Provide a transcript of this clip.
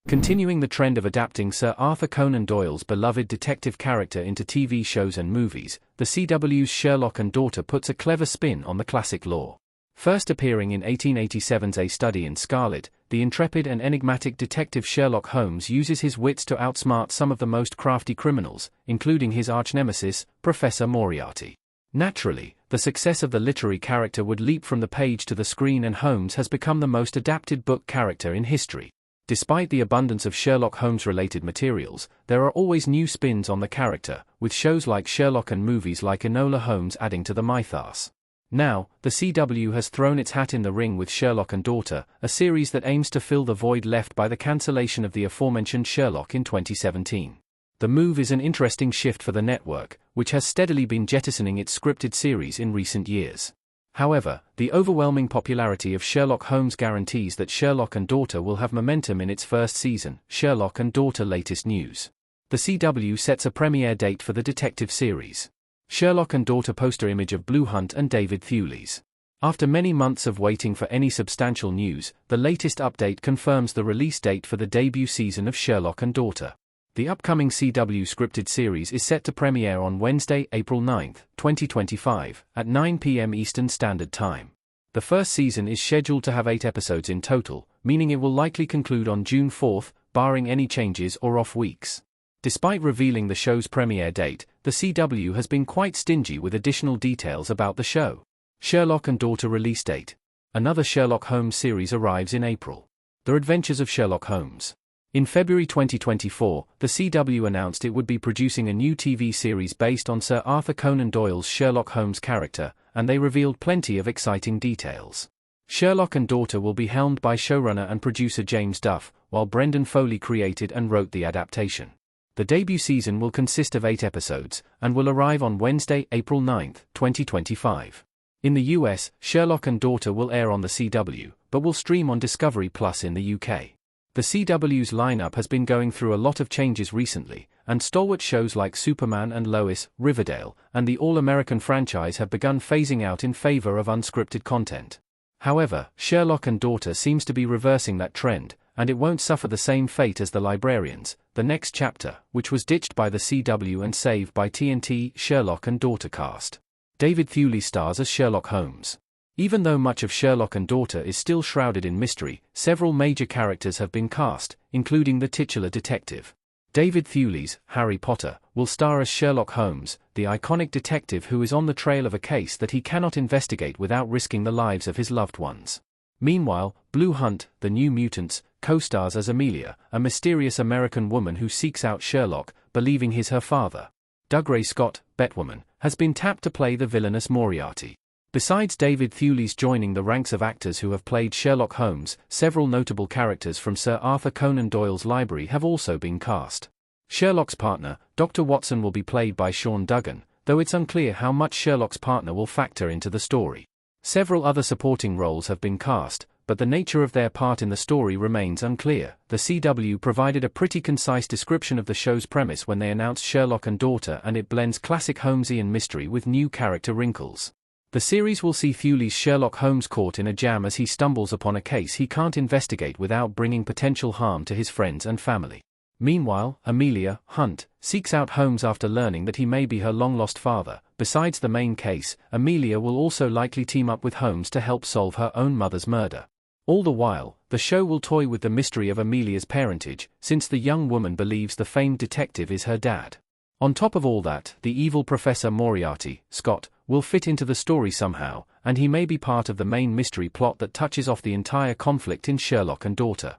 Continuing the trend of adapting Sir Arthur Conan Doyle's beloved detective character into TV shows and movies, the CW's Sherlock and Daughter puts a clever spin on the classic lore. First appearing in 1887's A Study in Scarlet, the intrepid and enigmatic detective Sherlock Holmes uses his wits to outsmart some of the most crafty criminals, including his arch-nemesis, Professor Moriarty. Naturally, the success of the literary character would leap from the page to the screen, and Holmes has become the most adapted book character in history. Despite the abundance of Sherlock Holmes-related materials, there are always new spins on the character, with shows like Sherlock and movies like Enola Holmes adding to the mythos. Now, the CW has thrown its hat in the ring with Sherlock and Daughter, a series that aims to fill the void left by the cancellation of the aforementioned Sherlock in 2017. The move is an interesting shift for the network, which has steadily been jettisoning its scripted series in recent years. However, the overwhelming popularity of Sherlock Holmes guarantees that Sherlock and Daughter will have momentum in its first season. Sherlock and Daughter latest news. The CW sets a premiere date for the detective series. Sherlock and Daughter poster image of Blue Hunt and David Thewlis. After many months of waiting for any substantial news, the latest update confirms the release date for the debut season of Sherlock and Daughter. The upcoming CW scripted series is set to premiere on Wednesday, April 9, 2025, at 9 p.m. Eastern Standard Time. The first season is scheduled to have 8 episodes in total, meaning it will likely conclude on June 4, barring any changes or off weeks. Despite revealing the show's premiere date, the CW has been quite stingy with additional details about the show. Sherlock and Daughter release date. Another Sherlock Holmes series arrives in April. The Adventures of Sherlock Holmes. In February 2024, the CW announced it would be producing a new TV series based on Sir Arthur Conan Doyle's Sherlock Holmes character, and they revealed plenty of exciting details. Sherlock and Daughter will be helmed by showrunner and producer James Duff, while Brendan Foley created and wrote the adaptation. The debut season will consist of 8 episodes, and will arrive on Wednesday, April 9, 2025. In the US, Sherlock and Daughter will air on the CW, but will stream on Discovery Plus in the UK. The CW's lineup has been going through a lot of changes recently, and stalwart shows like Superman and Lois, Riverdale, and the All-American franchise have begun phasing out in favor of unscripted content. However, Sherlock and Daughter seems to be reversing that trend, and it won't suffer the same fate as The Librarians, The Next Chapter, which was ditched by the CW and saved by TNT. Sherlock and Daughter cast. David Thewlis stars as Sherlock Holmes. Even though much of Sherlock and Daughter is still shrouded in mystery, several major characters have been cast, including the titular detective. David Thewlis, Harry Potter, will star as Sherlock Holmes, the iconic detective who is on the trail of a case that he cannot investigate without risking the lives of his loved ones. Meanwhile, Blue Hunt, the New Mutants, co-stars as Amelia, a mysterious American woman who seeks out Sherlock, believing he's her father. Dougray Scott, Batwoman, has been tapped to play the villainous Moriarty. Besides David Thewlis joining the ranks of actors who have played Sherlock Holmes, several notable characters from Sir Arthur Conan Doyle's library have also been cast. Sherlock's partner, Dr. Watson, will be played by Sean Duggan, though it's unclear how much Sherlock's partner will factor into the story. Several other supporting roles have been cast, but the nature of their part in the story remains unclear. The CW provided a pretty concise description of the show's premise when they announced Sherlock and Daughter, and it blends classic Holmesian mystery with new character wrinkles. The series will see Thewlis' Sherlock Holmes caught in a jam as he stumbles upon a case he can't investigate without bringing potential harm to his friends and family. Meanwhile, Amelia, Hunt, seeks out Holmes after learning that he may be her long-lost father. Besides the main case, Amelia will also likely team up with Holmes to help solve her own mother's murder. All the while, the show will toy with the mystery of Amelia's parentage, since the young woman believes the famed detective is her dad. On top of all that, the evil Professor Moriarty, Scott, will fit into the story somehow, and he may be part of the main mystery plot that touches off the entire conflict in Sherlock and Daughter.